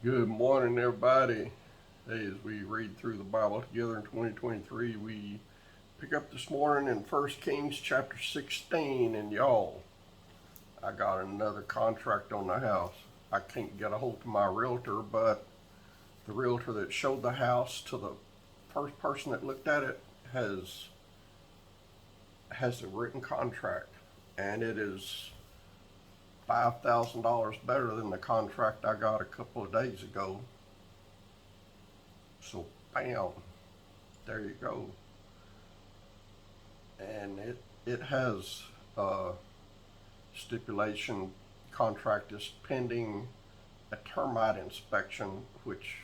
Good morning, everybody. Hey, as we read through the Bible together in 2023, we pick up this morning in 1 Kings chapter 16. And y'all, I got another contract on the house. I can't get a hold of my realtor, but the realtor that showed the house to the first person that looked at it has a written contract, and it is $5,000 better than the contract I got a couple of days ago. So, bam, there you go. And it has stipulation contract is pending a termite inspection, which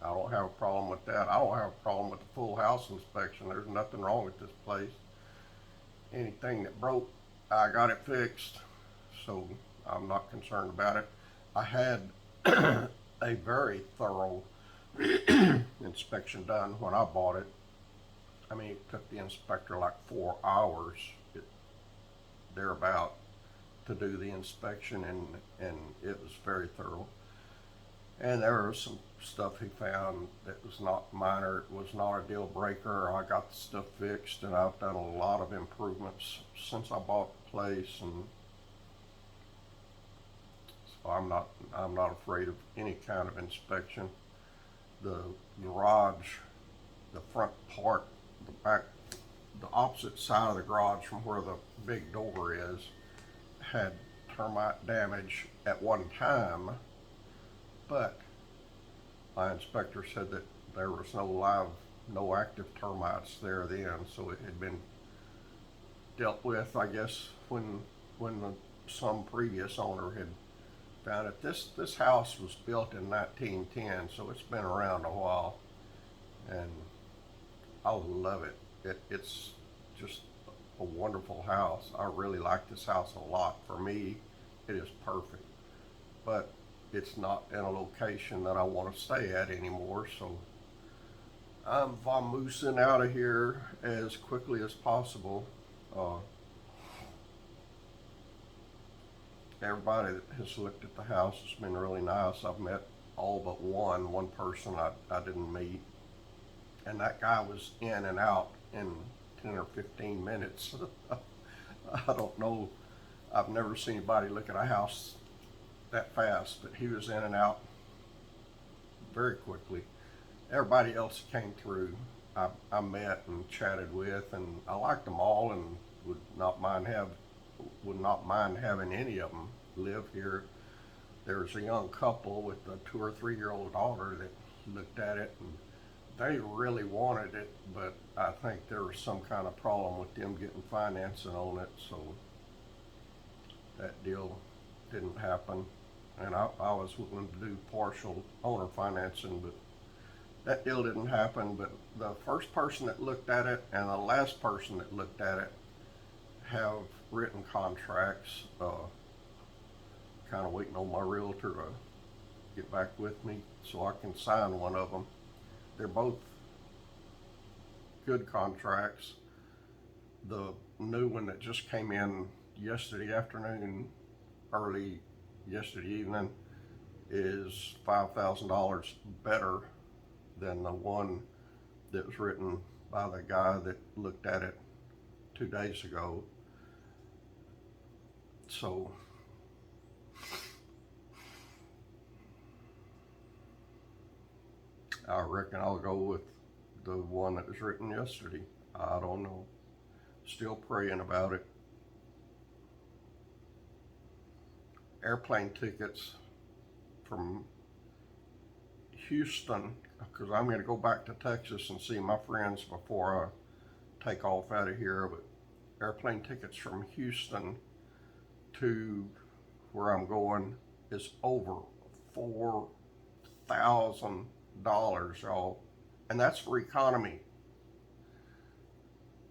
I don't have a problem with that. I don't have a problem with the full house inspection. There's nothing wrong with this place. Anything that broke, I got it fixed, so I'm not concerned about it. I had a very thorough inspection done when I bought it. I mean, it took the inspector like 4 hours, thereabout, to do the inspection, and it was very thorough. And there was some stuff he found that was not minor. It was not a deal breaker. I got the stuff fixed, and I've done a lot of improvements since I bought the place, and so I'm not afraid of any kind of inspection. The garage, the front part, the back, the opposite side of the garage from where the big door is, had termite damage at one time, but my inspector said that there was no active termites there then, so it had been dealt with, I guess, when some previous owner had found it. This house was built in 1910, so it's been around a while, and I love it. It's just a wonderful house. I really like this house a lot. For me, it is perfect, but it's not in a location that I want to stay at anymore. So I'm vamoosing out of here as quickly as possible. Uh, Everybody that has looked at the house has been really nice. I've met all but one person I didn't meet, and that guy was in and out in 10 or 15 minutes. I don't know. I've never seen anybody look at a house that fast, but he was in and out very quickly. Everybody else came through, I met and chatted with, and I liked them all, and would not mind have would not mind having any of them live here. There's a young couple with a 2 or 3 year old daughter that looked at it, and they really wanted it, but I think there was some kind of problem with them getting financing on it, so that deal didn't happen. And I was willing to do partial owner financing, but that deal didn't happen. But the first person that looked at it and the last person that looked at it have written contracts. Kind of waiting on my realtor to get back with me so I can sign one of them. They're both good contracts. The new one that just came in yesterday afternoon, early yesterday evening, is $5,000 better than the one that was written by the guy that looked at it 2 days ago. So I reckon I'll go with the one that was written yesterday. I don't know. Still praying about it. Airplane tickets from Houston, because I'm going to go back to Texas and see my friends before I take off out of here. But airplane tickets from Houston to where I'm going is over $4,000, y'all, and that's for economy.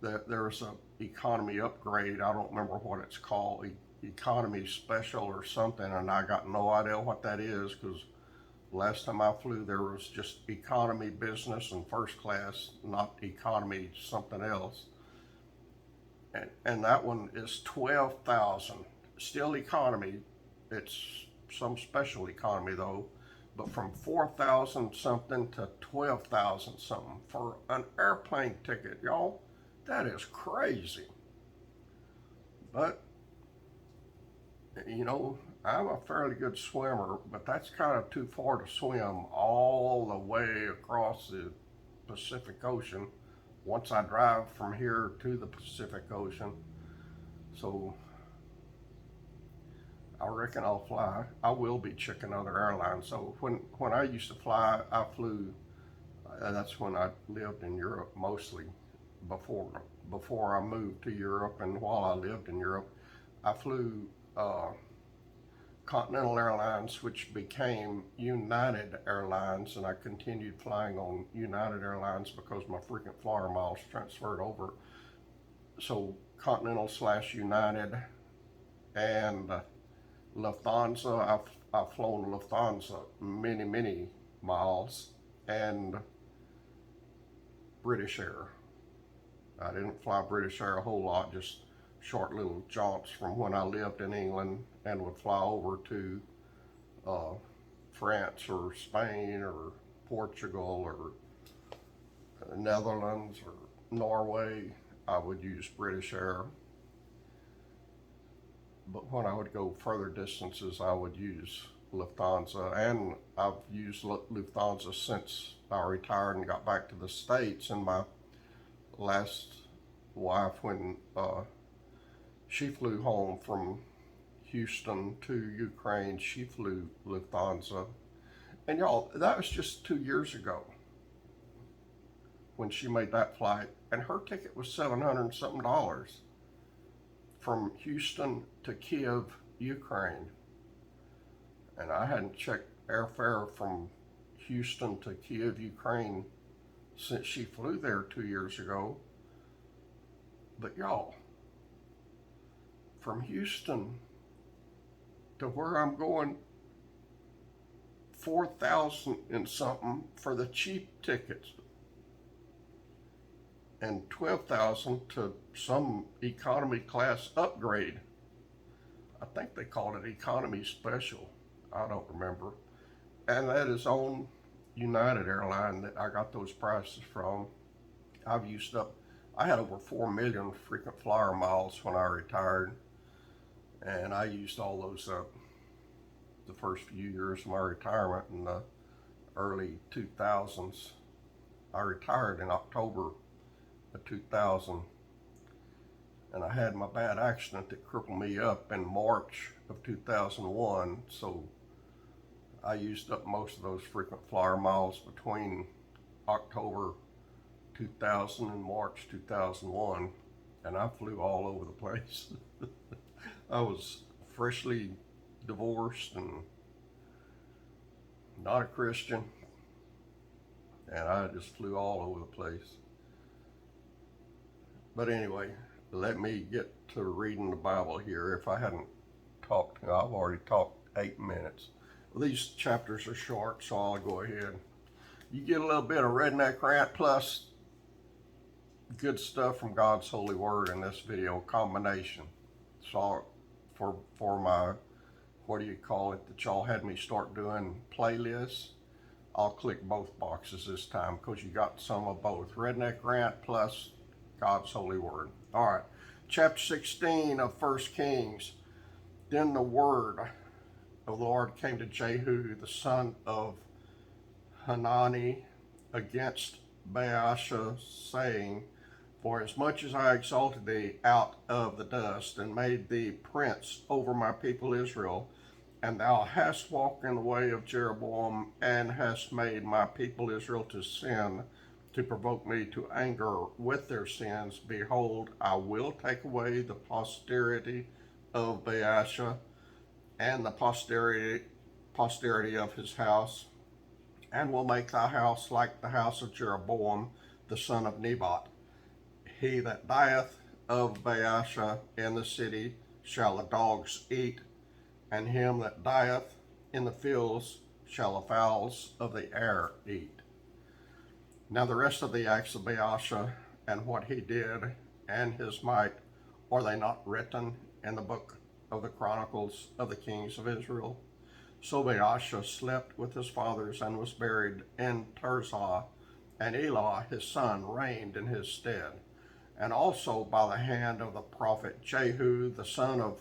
There's a economy upgrade. I don't remember what it's called, economy special or something, and I got no idea what that is, because last time I flew there was just economy, business, and first class, not economy something else. And that one is 12,000. Still economy. It's some special economy though. but from 4,000 something to 12,000 something for an airplane ticket, y'all. That is crazy. But, you know, I'm a fairly good swimmer, but that's kind of too far to swim all the way across the Pacific Ocean once I drive from here to the Pacific Ocean. So I reckon I'll fly. I will be checking other airlines. So when I used to fly, I flew. That's when I lived in Europe mostly. Before I moved to Europe, and while I lived in Europe, I flew Continental Airlines, which became United Airlines, and I continued flying on United Airlines because my frequent flyer miles transferred over. So Continental / United and Lufthansa. I've flown Lufthansa many miles, and British Air. I didn't fly British Air a whole lot, just short little jaunts from when I lived in England and would fly over to France or Spain or Portugal or Netherlands or Norway. I would use British Air. But when I would go further distances, I would use Lufthansa, and I've used Lufthansa since I retired and got back to the States. And my last wife, when she flew home from Houston to Ukraine, she flew Lufthansa. And y'all, that was just 2 years ago when she made that flight, and her ticket was $700 and something from Houston to Kiev, Ukraine. And I hadn't checked airfare from Houston to Kiev, Ukraine since she flew there 2 years ago. But y'all, from Houston to where I'm going, 4,000 and something for the cheap tickets, and 12,000 to some economy class upgrade. I think they called it economy special. I don't remember. And that is on United Airline that I got those prices from. I had over 4 million frequent flyer miles when I retired, and I used all those up the first few years of my retirement in the early 2000s. I retired in October of 2000, and I had my bad accident that crippled me up in March of 2001, so I used up most of those frequent flyer miles between October 2000 and March 2001, and I flew all over the place. I was freshly divorced and not a Christian, and I just flew all over the place. But anyway, let me get to reading the Bible here. If I hadn't talked, I've already talked 8 minutes. Well, these chapters are short, so I'll go ahead. You get a little bit of Redneck Rant plus good stuff from God's holy word in this video combination. So for my, what do you call it, that y'all had me start doing playlists, I'll click both boxes this time because you got some of both. Redneck Rant plus God's holy word. All right, chapter 16 of 1 Kings. Then the word of the Lord came to Jehu, the son of Hanani, against Baasha, saying, For as much as I exalted thee out of the dust, and made thee prince over my people Israel, and thou hast walked in the way of Jeroboam, and hast made my people Israel to sin, to provoke me to anger with their sins, behold, I will take away the posterity of Baasha, and the posterity of his house, and will make thy house like the house of Jeroboam the son of Nebat. He that dieth of Baasha in the city shall the dogs eat, and him that dieth in the fields shall the fowls of the air eat. Now the rest of the acts of Baasha, and what he did, and his might, are they not written in the book of the Chronicles of the Kings of Israel? So Baasha slept with his fathers and was buried in Tirzah, and Elah his son reigned in his stead. And also by the hand of the prophet Jehu the son of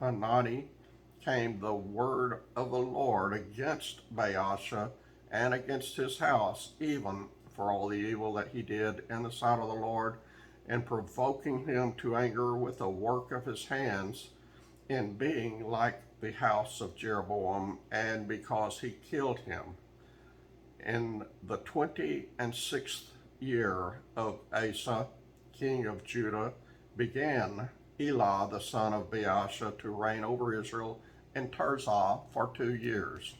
Hanani came the word of the Lord against Baasha and against his house, even for all the evil that he did in the sight of the Lord, in provoking him to anger with the work of his hands, in being like the house of Jeroboam, and because he killed him. In the 26th year of Asa, king of Judah, began Elah the son of Baasha to reign over Israel in Tirzah for 2 years.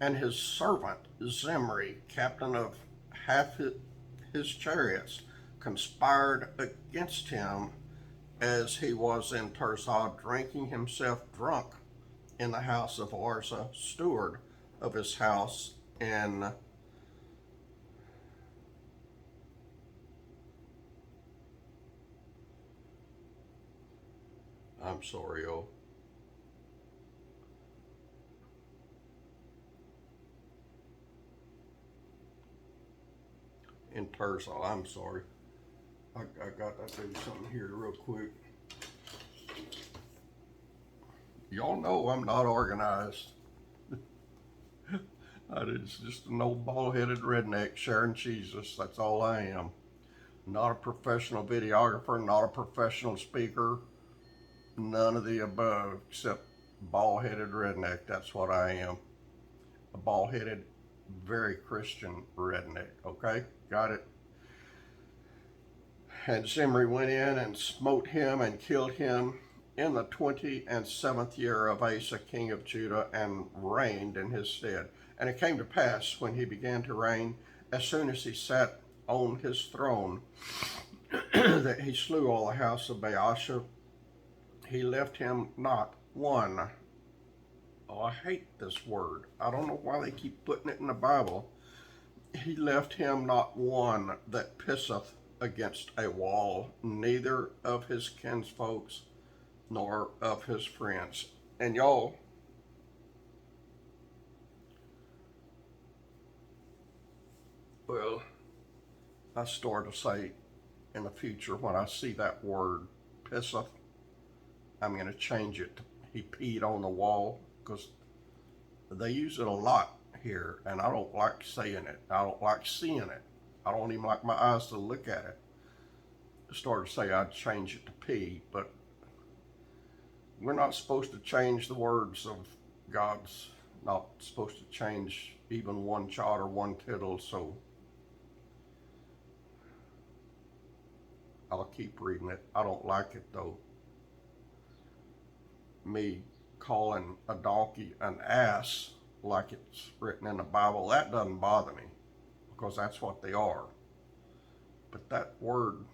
And his servant Zimri, captain of half his chariots, conspired against him as he was in Tirzah, drinking himself drunk in the house of Arza, steward of his house in I'm sorry, in Tirzah. I'm sorry. I got to do something here real quick. Y'all know I'm not organized. It's just an old bald-headed redneck sharing Jesus. That's all I am. Not a professional videographer, not a professional speaker, none of the above, except bald-headed redneck. That's what I am. A bald-headed, very Christian redneck. Okay, got it? And Zimri went in and smote him and killed him in the 27th year of Asa, king of Judah, and reigned in his stead. And it came to pass, when he began to reign, as soon as he sat on his throne, that he slew all the house of Baasha. He left him not one. Oh, I hate this word. I don't know why they keep putting it in the Bible. He left him not one that pisseth against a wall, neither of his kinsfolks nor of his friends. And y'all, well, I start to say in the future when I see that word pisseth, I'm going to change it to he peed on the wall, because they use it a lot here, and I don't like saying it. I don't like seeing it. I don't even like my eyes to look at it. I started to say I'd change it to pee, but we're not supposed to change the words of God's not supposed to change even one jot or one tittle, so I'll keep reading it. I don't like it though. Me calling a donkey an ass like it's written in the Bible, that doesn't bother me, because that's what they are. But that word,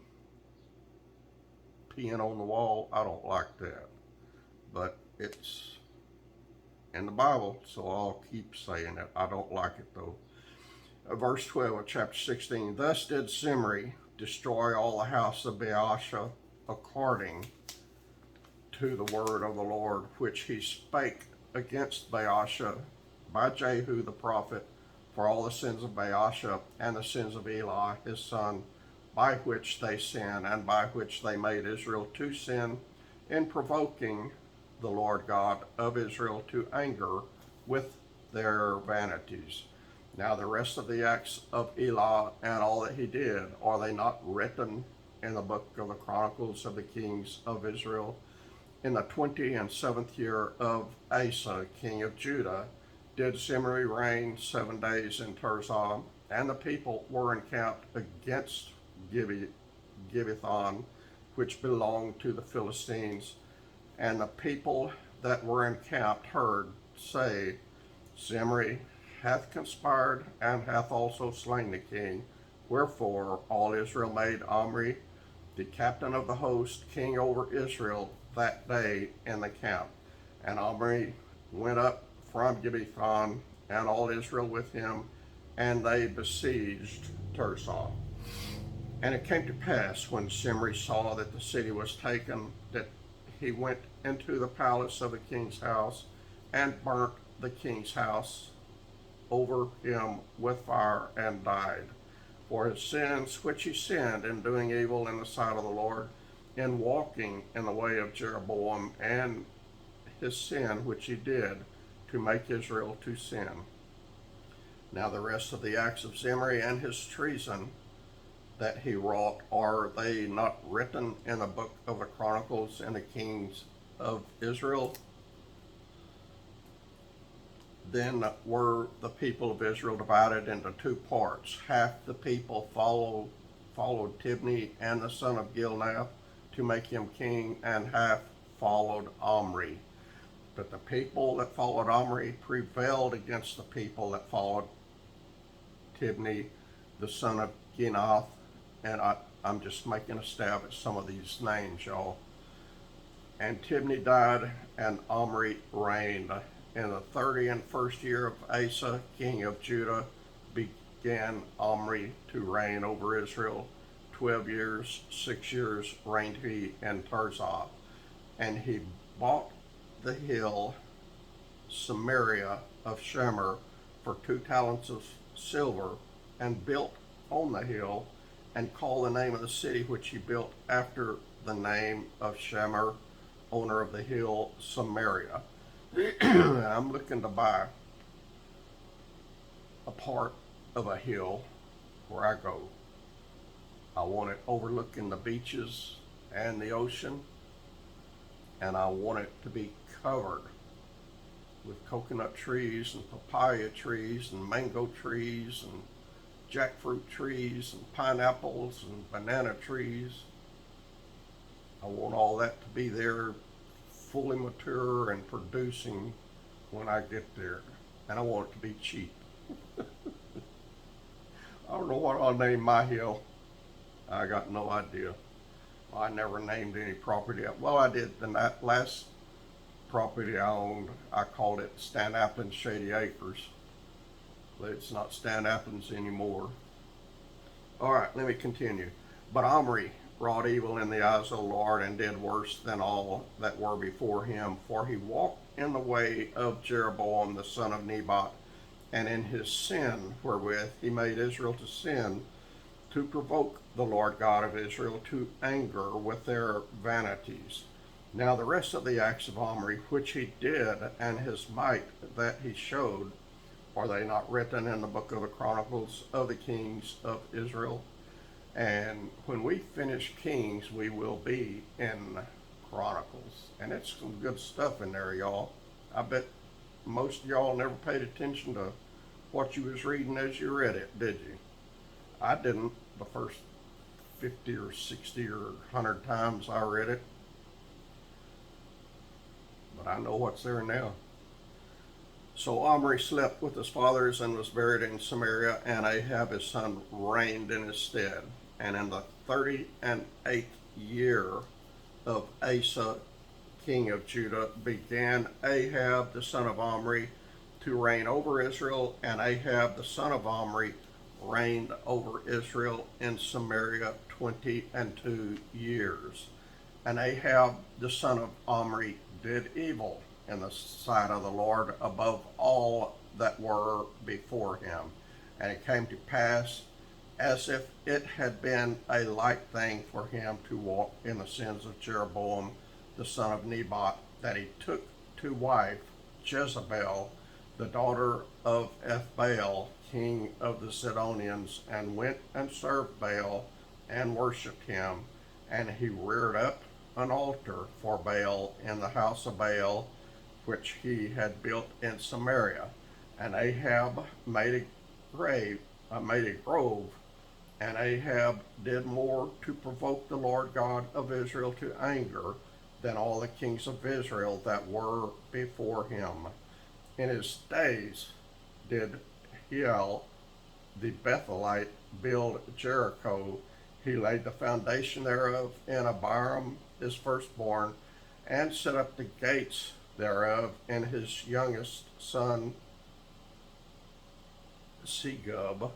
peeing on the wall, I don't like that. But it's in the Bible, so I'll keep saying it. I don't like it though. Verse 12 of chapter 16, thus did Zimri destroy all the house of Baasha according to the word of the Lord, which he spake against Baasha by Jehu the prophet, for all the sins of Baasha and the sins of Elah his son, by which they sinned, and by which they made Israel to sin, in provoking the Lord God of Israel to anger with their vanities. Now the rest of the acts of Elah and all that he did, are they not written in the book of the Chronicles of the Kings of Israel? In the 27th year of Asa, king of Judah, did Zimri reign 7 days in Tirzah, and the people were encamped against Gibbethon, which belonged to the Philistines. And the people that were encamped heard say, Zimri hath conspired, and hath also slain the king. Wherefore all Israel made Omri, the captain of the host, king over Israel that day in the camp. And Omri went up from Gibbethon, and all Israel with him, and they besieged Tirzah. And it came to pass, when Zimri saw that the city was taken, that he went into the palace of the king's house, and burnt the king's house over him with fire, and died for his sins which he sinned in doing evil in the sight of the Lord, in walking in the way of Jeroboam, and his sin which he did to make Israel to sin. Now the rest of the acts of Zimri and his treason that he wrought, are they not written in the book of the Chronicles and the kings of Israel? Then were the people of Israel divided into two parts. Half the people followed Tibni and the son of Gilnath to make him king, and half followed Omri. But the people that followed Omri prevailed against the people that followed Tibni, the son of Ginath, and I'm just making a stab at some of these names, y'all. And Tibni died, and Omri reigned. In the 31st year of Asa, king of Judah, began Omri to reign over Israel 12 years. 6 years reigned he in Tirzah. And he bought the hill Samaria of Shemer for 2 talents of silver, and built on the hill, and called the name of the city which he built after the name of Shemer, owner of the hill Samaria. I'm looking to buy a part of a hill where I go. I want it overlooking the beaches and the ocean, and I want it to be covered with coconut trees and papaya trees and mango trees and jackfruit trees and pineapples and banana trees. I want all that to be there, fully mature and producing when I get there. And I want it to be cheap. I don't know what I'll name my hill. I got no idea. I never named any property. Well, I did. The last property I owned, I called it Stan Applin's Shady Acres. But it's not Stan Applin's anymore. All right, let me continue. But Omri wrought evil in the eyes of the Lord, and did worse than all that were before him. For he walked in the way of Jeroboam the son of Nebat, and in his sin wherewith he made Israel to sin, to provoke the Lord God of Israel to anger with their vanities. Now the rest of the acts of Omri which he did, and his might that he showed, are they not written in the book of the Chronicles of the kings of Israel? And when we finish Kings, we will be in Chronicles. And it's some good stuff in there, y'all. I bet most of y'all never paid attention to what you was reading as you read it, did you? I didn't the first 50 or 60 or 100 times I read it. But I know what's there now. So Omri slept with his fathers and was buried in Samaria, and Ahab his son reigned in his stead. And in the 38th year of Asa, king of Judah, began Ahab the son of Omri to reign over Israel, and Ahab the son of Omri reigned over Israel in Samaria 22 years. And Ahab the son of Omri did evil in the sight of the Lord above all that were before him. And it came to pass, as if it had been a light thing for him to walk in the sins of Jeroboam the son of Nebat, that he took to wife Jezebel, the daughter of Ethbaal, king of the Sidonians, and went and served Baal and worshipped him. And he reared up an altar for Baal in the house of Baal, which he had built in Samaria. And Ahab made a grove, and Ahab did more to provoke the Lord God of Israel to anger than all the kings of Israel that were before him. In his days did Hiel the Bethelite build Jericho. He laid the foundation thereof in Abiram his firstborn, and set up the gates thereof in his youngest son Segub,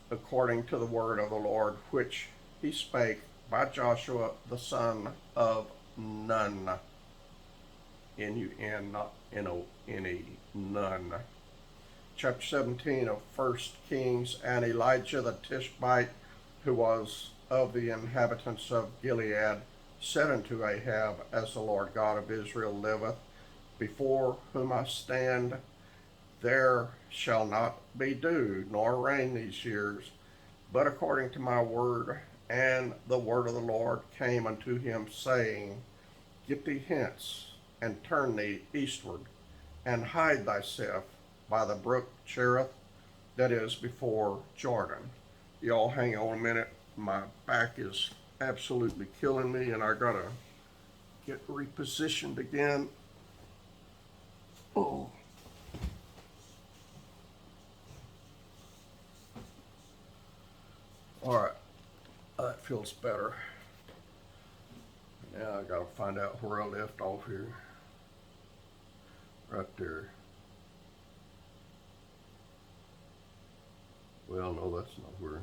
according to the word of the Lord, which he spake by Joshua the son of Nun. N-U-N, not N-O-N-E, none. Chapter 17 of 1 Kings. And Elijah the Tishbite, who was of the inhabitants of Gilead, said unto Ahab, As the Lord God of Israel liveth, before whom I stand, there shall not be dew nor rain these years, but according to my word. And the word of the Lord came unto him, saying, Get thee hence, and turn thee eastward, and hide thyself by the brook Cherith, that is before Jordan. Y'all hang on a minute. My back is absolutely killing me, and I gotta get repositioned again. Oh. All right, that feels better. Now I gotta find out where I left off here. Right there. Well, no, that's not where.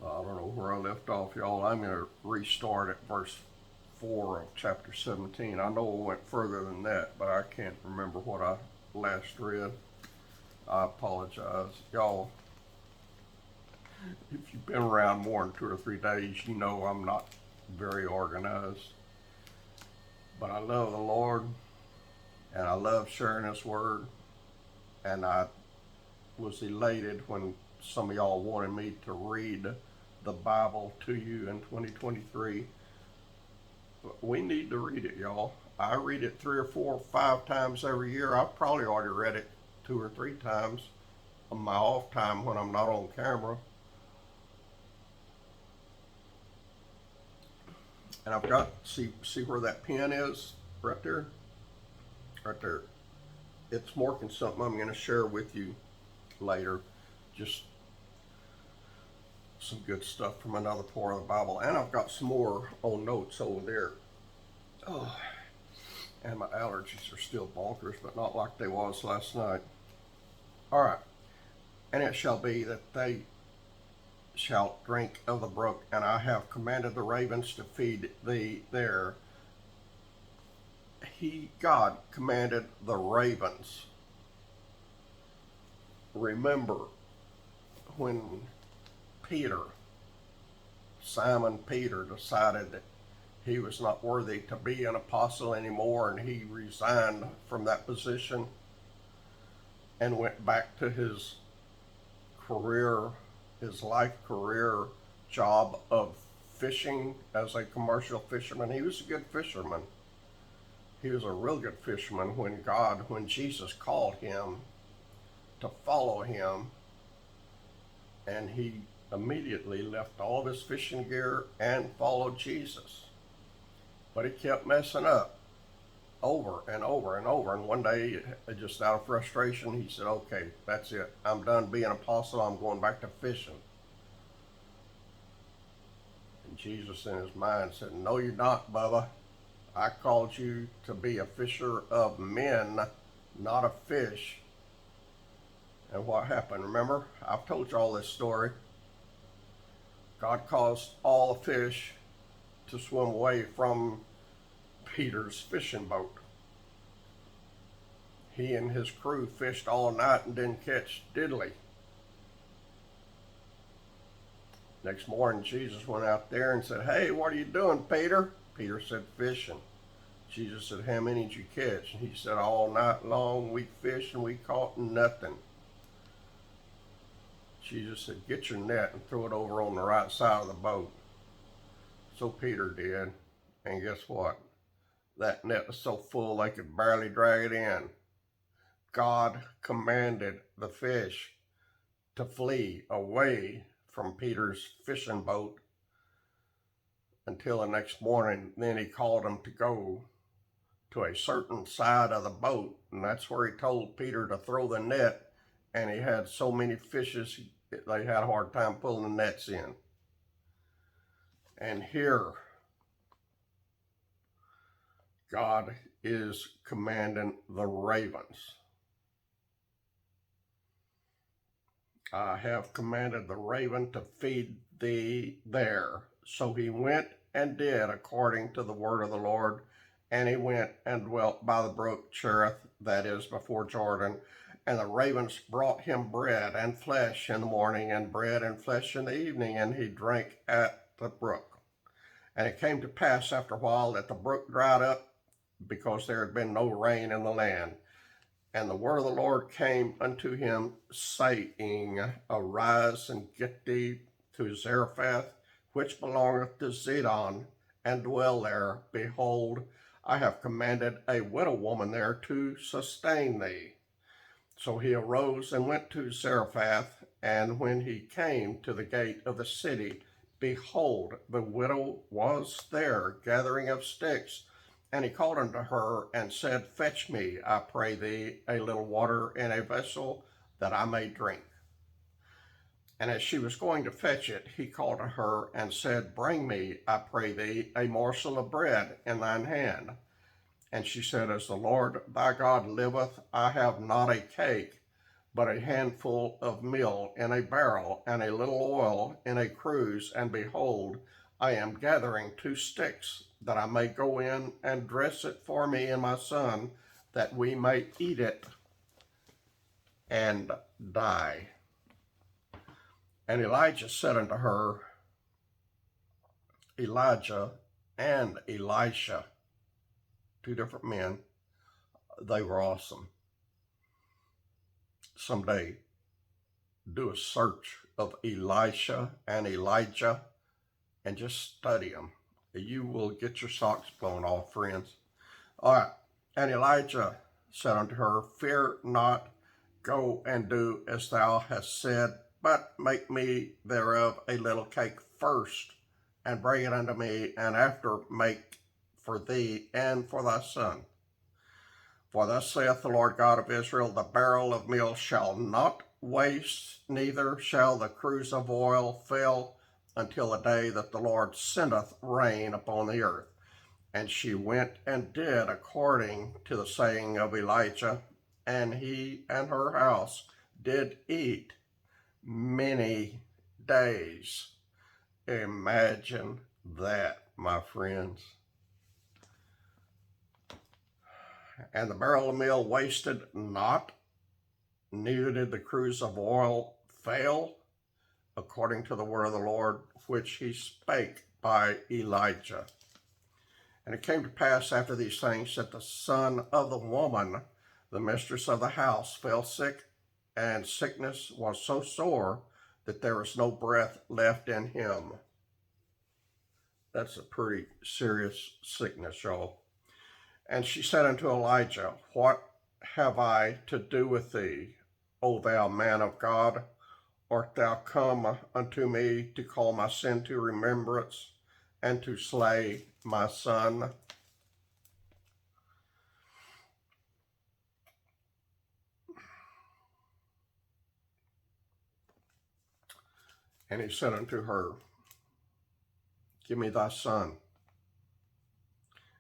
I don't know where I left off, y'all. I'm going to restart at verse 4 of chapter 17. I know I went further than that, but I can't remember what I last read. I apologize. Y'all, if you've been around more than 2 or 3 days, you know I'm not very organized. But I love the Lord, and I love sharing His Word, and I was elated when some of y'all wanted me to read the Bible to you in 2023. We need to read it, y'all. I read it 3 or 4 or 5 times every year. I've probably already read it 2 or 3 times on my off time when I'm not on camera. And I've got, see where that pen is? Right there? Right there. It's marking something I'm going to share with you later. Just some good stuff from another part of the Bible. And I've got some more on notes over there. Oh, and my allergies are still bonkers, but not like they was last night. All right. And it shall be that they shall drink of the brook, and I have commanded the ravens to feed thee there. God commanded the ravens. Remember when Simon Peter decided that he was not worthy to be an apostle anymore, and he resigned from that position and went back to his life career job of fishing as a commercial fisherman. He was a good fisherman. He was a real good fisherman when Jesus called him to follow him, and he immediately left all of his fishing gear and followed Jesus. But he kept messing up over and over and over. And one day, just out of frustration, he said, okay, that's it. I'm done being an apostle. I'm going back to fishing. And Jesus in his mind said, no, you're not, Bubba. I called you to be a fisher of men, not of fish. And what happened? Remember, I've told you all this story. God caused all the fish to swim away from Peter's fishing boat. He and his crew fished all night and didn't catch diddly. Next morning, Jesus went out there and said, hey, what are you doing, Peter? Peter said, fishing. Jesus said, how many did you catch? And he said, all night long we fished and we caught nothing. Jesus said, get your net and throw it over on the right side of the boat. So Peter did, and guess what? That net was so full they could barely drag it in. God commanded the fish to flee away from Peter's fishing boat until the next morning. Then he called them to go to a certain side of the boat, and that's where he told Peter to throw the net, and he had so many fishes they had a hard time pulling the nets in. And here God is commanding the ravens. I have commanded the raven to feed thee there. So he went and did according to the word of the Lord, and he went and dwelt by the brook Cherith, that is before Jordan. And the ravens brought him bread and flesh in the morning, and bread and flesh in the evening, and he drank at the brook. And it came to pass after a while that the brook dried up, because there had been no rain in the land. And the word of the Lord came unto him, saying, Arise and get thee to Zarephath, which belongeth to Zidon, and dwell there. Behold, I have commanded a widow woman there to sustain thee. So he arose and went to Zarephath, and when he came to the gate of the city, behold, the widow was there gathering of sticks. And he called unto her and said, Fetch me, I pray thee, a little water in a vessel, that I may drink. And as she was going to fetch it, he called to her and said, Bring me, I pray thee, a morsel of bread in thine hand. And she said, As the Lord thy God liveth, I have not a cake, but a handful of meal in a barrel, and a little oil in a cruse. And behold, I am gathering 2 sticks, that I may go in and dress it for me and my son, that we may eat it and die. And Elijah said unto her, Elijah and Elisha, 2 different men, they were awesome. Someday, do a search of Elisha and Elijah and just study them. You will get your socks blown off, friends. All right. And Elijah said unto her, Fear not, go and do as thou hast said, but make me thereof a little cake first, and bring it unto me, and after make for thee and for thy son. For thus saith the Lord God of Israel, the barrel of meal shall not waste, neither shall the cruse of oil fail, until the day that the Lord sendeth rain upon the earth. And she went and did according to the saying of Elijah, and he and her house did eat many days. Imagine that, my friends. And the barrel of meal wasted not, neither did the cruse of oil fail, according to the word of the Lord, which he spake by Elijah. And it came to pass after these things that the son of the woman, the mistress of the house, fell sick, and sickness was so sore that there was no breath left in him. That's a pretty serious sickness, y'all. And she said unto Elijah, What have I to do with thee, O thou man of God? Art thou come unto me to call my sin to remembrance, and to slay my son? And he said unto her, Give me thy son.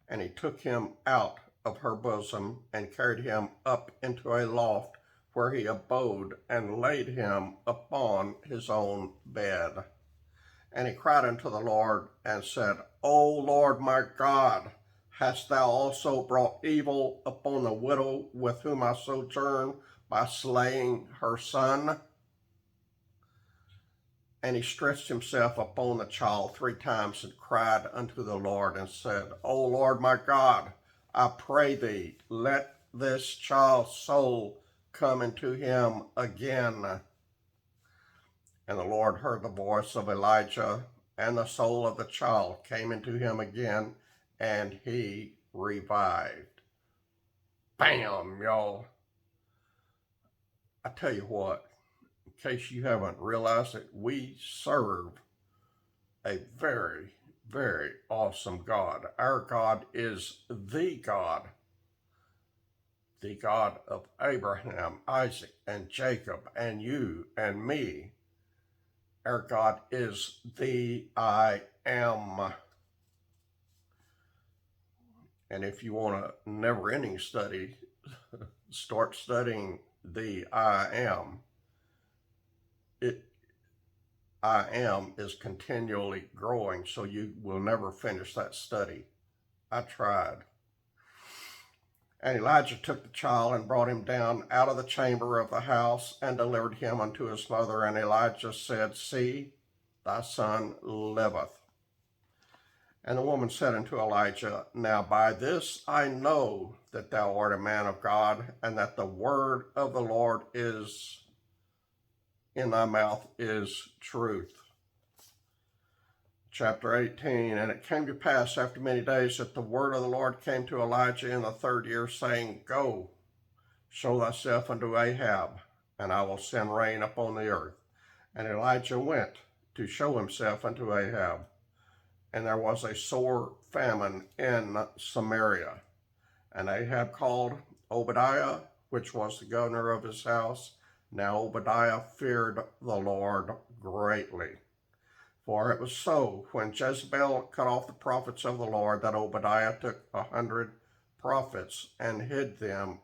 And he took him out of her bosom, and carried him up into a loft, where he abode, and laid him upon his own bed. And he cried unto the Lord, and said, O Lord my God, hast thou also brought evil upon the widow with whom I sojourn, by slaying her son? And he stretched himself upon the child 3 times, and cried unto the Lord, and said, O Lord my God, I pray thee, let this child's soul come into him again. And the Lord heard the voice of Elijah, and the soul of the child came into him again, and he revived. Bam, y'all. I tell you what, in case you haven't realized it, we serve a very, very awesome God. Our God is the God of Abraham, Isaac, and Jacob, and you and me. Our God is the I am. And if you want a never-ending study, start studying the I am. I am is continually growing, so you will never finish that study. I tried. And Elijah took the child and brought him down out of the chamber of the house and delivered him unto his mother. And Elijah said, See, thy son liveth. And the woman said unto Elijah, Now by this I know that thou art a man of God, and that the word of the Lord is in thy mouth is truth. Chapter 18, And it came to pass after many days that the word of the Lord came to Elijah in the 3rd year, saying, Go, show thyself unto Ahab, and I will send rain upon the earth. And Elijah went to show himself unto Ahab. And there was a sore famine in Samaria. And Ahab called Obadiah, which was the governor of his house. Now Obadiah feared the Lord greatly. For it was so, when Jezebel cut off the prophets of the Lord, that Obadiah took 100 prophets and hid them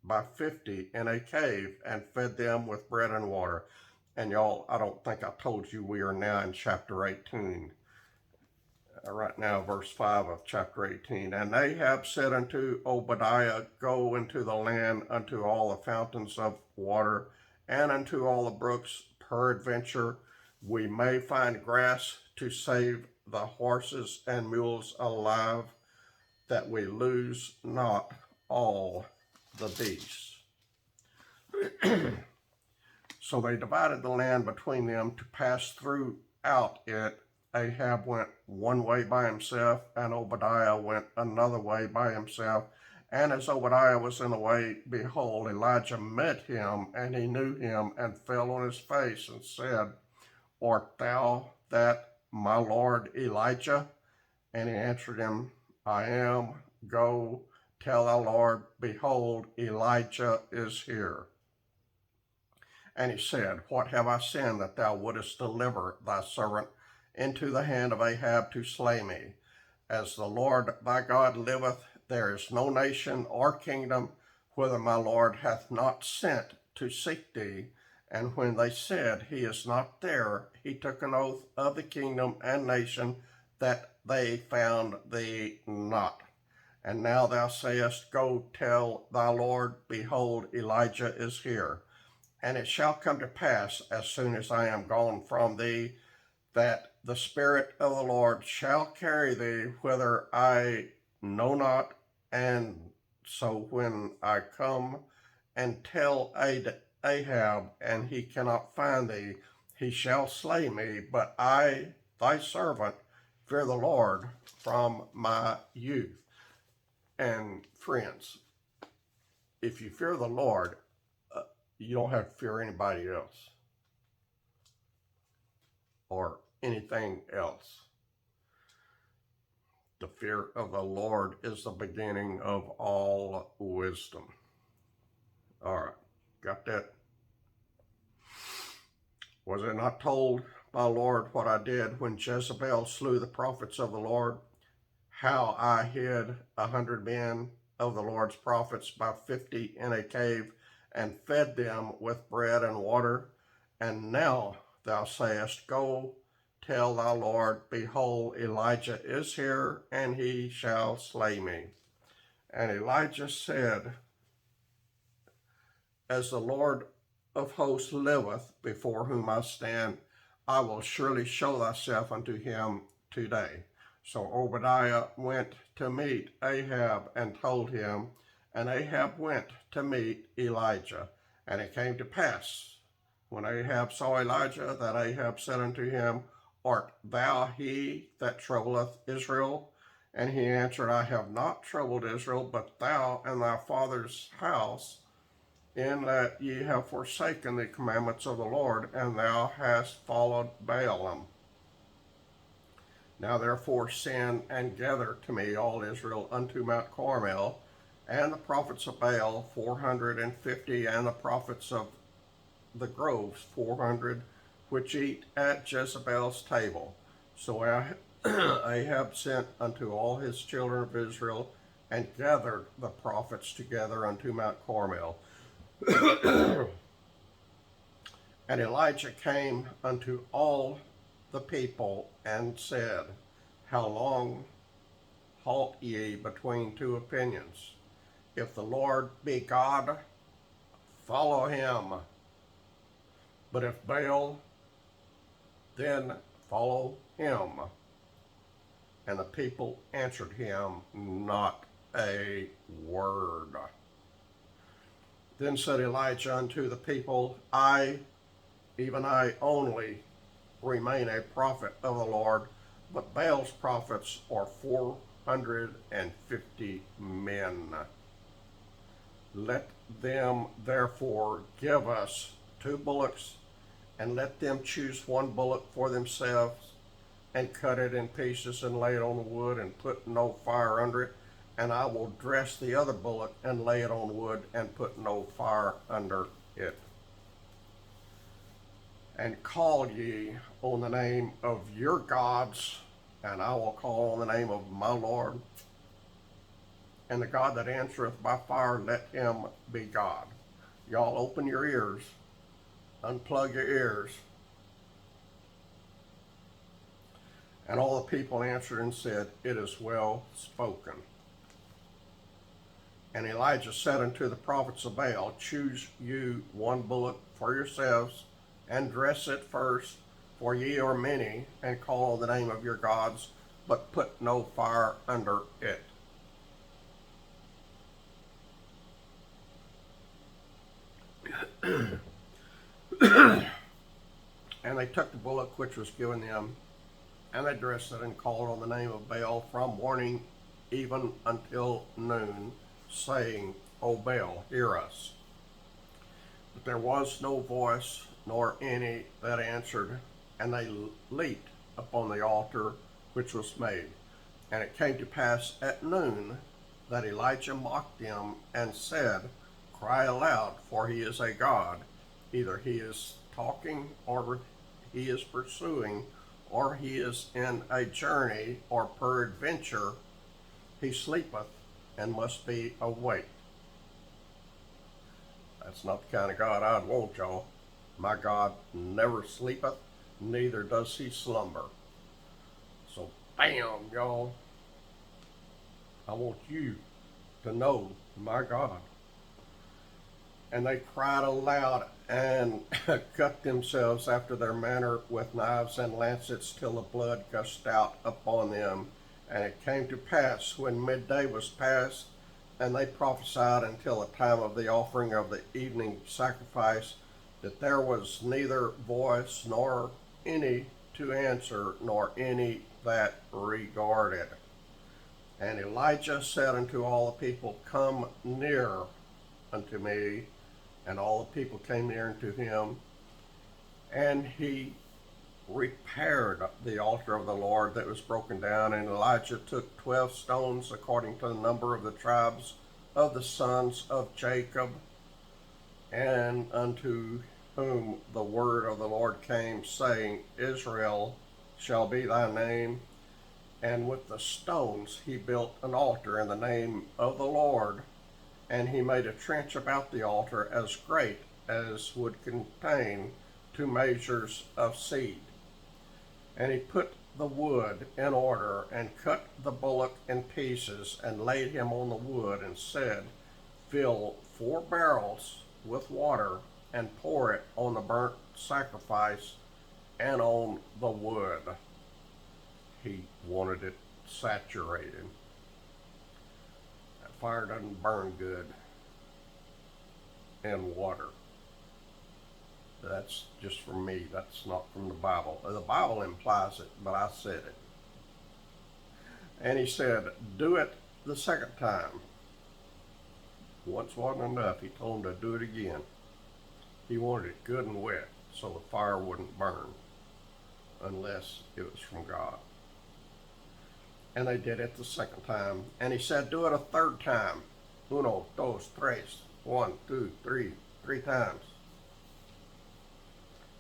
by 50 in a cave and fed them with bread and water. And y'all, I don't think I told you, we are now in chapter 18. Right now, verse 5 of chapter 18. And Ahab said unto Obadiah, Go into the land, unto all the fountains of water, and unto all the brooks, peradventure we may find grass to save the horses and mules alive, that we lose not all the beasts. So they divided the land between them to pass throughout it. Ahab went one way by himself, and Obadiah went another way by himself. And as Obadiah was in the way, behold, Elijah met him, and he knew him, and fell on his face, and said, Art thou that my lord Elijah? And he answered him, I am. Go, tell thy Lord, behold, Elijah is here. And he said, What have I sinned, that thou wouldest deliver thy servant into the hand of Ahab to slay me? As the Lord thy God liveth, there is no nation or kingdom whither my Lord hath not sent to seek thee. And when they said, He is not there, he took an oath of the kingdom and nation that they found thee not. And now thou sayest, Go tell thy Lord, behold, Elijah is here. And it shall come to pass, as soon as I am gone from thee, that the Spirit of the Lord shall carry thee whither I know not. And so when I come and tell Ahab, and he cannot find thee, he shall slay me. But I, thy servant, fear the Lord from my youth. And friends, if you fear the Lord, you don't have to fear anybody else or anything else. The fear of the Lord is the beginning of all wisdom. All right, got that? Was it not told by the Lord what I did when Jezebel slew the prophets of the Lord? How I hid 100 men of the Lord's prophets by 50 in a cave, and fed them with bread and water. And now thou sayest, Go, tell thy Lord, behold, Elijah is here, and he shall slay me. And Elijah said, As the Lord of hosts liveth, before whom I stand, I will surely show thyself unto him today. So Obadiah went to meet Ahab and told him, and Ahab went to meet Elijah. And it came to pass, when Ahab saw Elijah, that Ahab said unto him, Art thou he that troubleth Israel? And he answered, I have not troubled Israel, but thou and thy father's house, in that ye have forsaken the commandments of the Lord, and thou hast followed Baalim. Now therefore send and gather to me all Israel unto Mount Carmel, and the prophets of Baal 450, and the prophets of the groves 400, which eat at Jezebel's table. So Ahab sent unto all his children of Israel, and gathered the prophets together unto Mount Carmel. And Elijah came unto all the people and said, How long halt ye between two opinions? If the Lord be God, follow him. But if Baal, then follow him. And the people answered him not a word. Then said Elijah unto the people, even I only, remain a prophet of the Lord, but Baal's prophets are 450 men. Let them therefore give us 2 bullocks, and let them choose 1 bullock for themselves, and cut it in pieces and lay it on the wood and put no fire under it. And I will dress the other bullock and lay it on wood and put no fire under it. And call ye on the name of your gods, and I will call on the name of my Lord. And the God that answereth by fire, let him be God. Y'all open your ears, unplug your ears. And all the people answered and said, It is well spoken. And Elijah said unto the prophets of Baal, Choose you 1 bullock for yourselves, and dress it first, for ye are many, and call on the name of your gods, but put no fire under it. And they took the bullock which was given them, and they dressed it and called on the name of Baal from morning even until noon, saying, O Baal, hear us. But there was no voice, nor any that answered, and they leaped upon the altar which was made. And it came to pass at noon that Elijah mocked them and said, Cry aloud, for he is a god. Either he is talking, or he is pursuing, or he is in a journey, or peradventure he sleepeth and must be awake. That's not the kind of God I'd want, y'all. My God never sleepeth, neither does he slumber. So bam, y'all. I want you to know my God. And they cried aloud and cut themselves after their manner with knives and lancets till the blood gushed out upon them. And it came to pass when midday was past, and they prophesied until the time of the offering of the evening sacrifice, that there was neither voice nor any to answer, nor any that regarded. And Elijah said unto all the people, Come near unto me. And all the people came near unto him, and he repaired the altar of the Lord that was broken down. And Elijah took 12 stones according to the number of the tribes of the sons of Jacob, and unto whom the word of the Lord came, saying, Israel shall be thy name. And with the stones he built an altar in the name of the Lord. And he made a trench about the altar as great as would contain 2 measures of seed. And he put the wood in order, and cut the bullock in pieces, and laid him on the wood, and said, Fill 4 barrels with water, and pour it on the burnt sacrifice and on the wood. He wanted it saturated. Fire doesn't burn good in water. That's just from me. That's not from the Bible. The Bible implies it, but I said it. And he said, Do it the second time. Once wasn't enough. He told him to do it again. He wanted it good and wet so the fire wouldn't burn unless it was from God. And they did it the second time. And he said, Do it a third time. 1, 2, 3. 1, 2, 3. 3 times.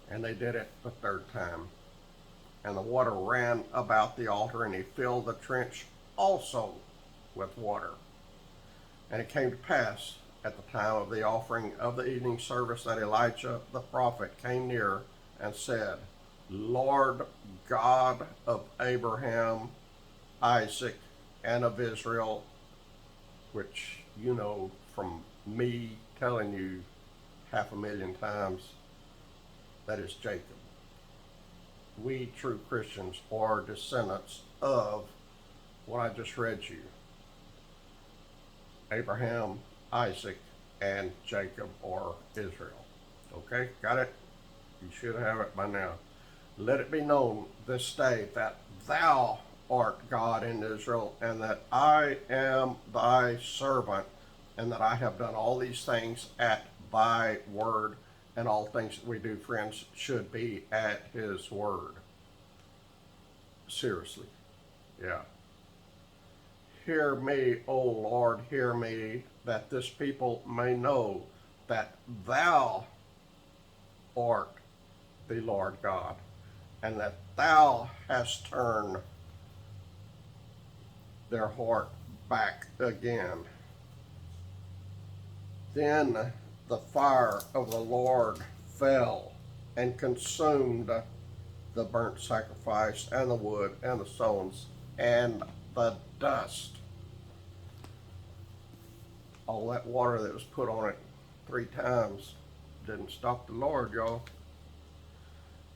And they did it the third time. And the water ran about the altar, and he filled the trench also with water. And it came to pass at the time of the offering of the evening service that Elijah the prophet came near and said, Lord God of Abraham, Isaac, and of Israel, which you know from me telling you 500,000 times, that is Jacob. We true Christians are descendants of what I just read you. Abraham, Isaac, and Jacob, or Israel. Okay, got it? You should have it by now. Let it be known this day that thou art God in Israel, and that I am thy servant, and that I have done all these things at thy word, and all things that we do, friends, should be at his word. Seriously. Yeah. Hear me, O Lord, hear me, that this people may know that thou art the Lord God, and that thou hast turned their heart back again. Then the fire of the Lord fell and consumed the burnt sacrifice and the wood and the stones and the dust. All that water that was put on it 3 times didn't stop the Lord, y'all.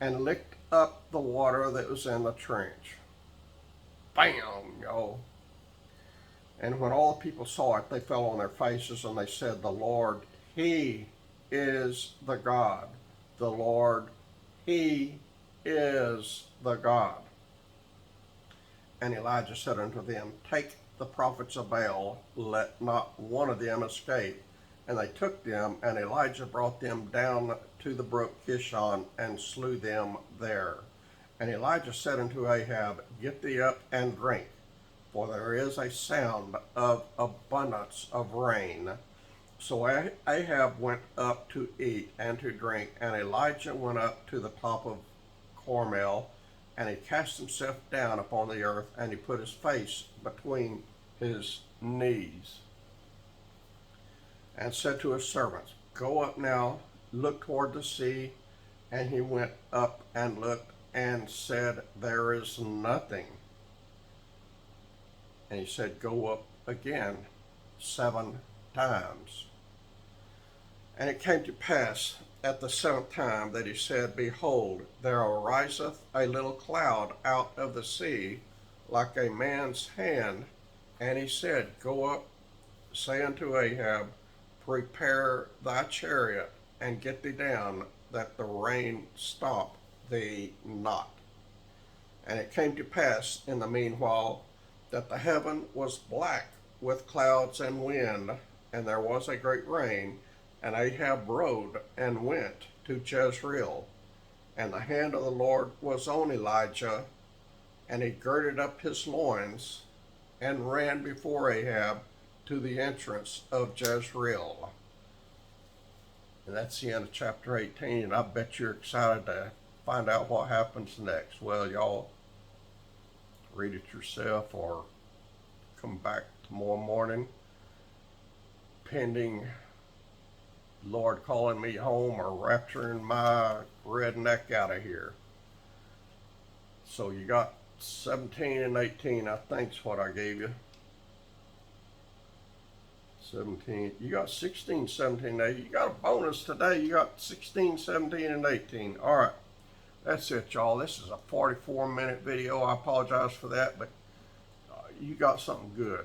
And licked up the water that was in the trench. Bam, y'all. And when all the people saw it, they fell on their faces and they said, the Lord, he is the God. The Lord, he is the God. And Elijah said unto them, take the prophets of Baal, let not one of them escape. And they took them, and Elijah brought them down to the brook Kishon, and slew them there. And Elijah said unto Ahab, get thee up and drink, for there is a sound of abundance of rain. So Ahab went up to eat and to drink, and Elijah went up to the top of Carmel, and he cast himself down upon the earth, and he put his face between his knees, and said to his servants, go up now, look toward the sea. And he went up and looked, and said, there is nothing. And he said, go up again 7 times. And it came to pass at the 7th time that he said, behold, there ariseth a little cloud out of the sea, like a man's hand. And he said, go up, say unto Ahab, prepare thy chariot, and get thee down, that the rain stop thee not. And it came to pass in the meanwhile that the heaven was black with clouds and wind, and there was a great rain. And Ahab rode and went to Jezreel. And the hand of the Lord was on Elijah, and he girded up his loins, and ran before Ahab to the entrance of Jezreel. And that's the end of chapter 18, and I bet you're excited to find out what happens next. Well, y'all, read it yourself or come back tomorrow morning, pending Lord calling me home or rapturing my redneck out of here. So you got 17 and 18, I think's what I gave you. 17, you got 16, 17, 18. You got a bonus today. You got 16, 17, and 18. All right, that's it, y'all. This is a 44-minute video. I apologize for that, but you got something good.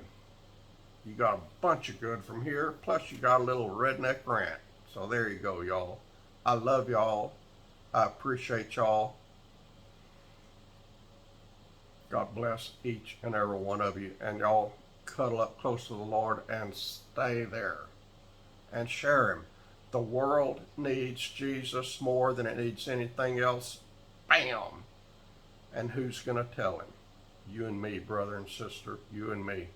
You got a bunch of good from here, plus you got a little redneck rant. So there you go, y'all. I love y'all. I appreciate y'all. God bless each and every one of you. And y'all cuddle up close to the Lord and stay there. And share him. The world needs Jesus more than it needs anything else. Bam! And who's going to tell him? You and me, brother and sister. You and me.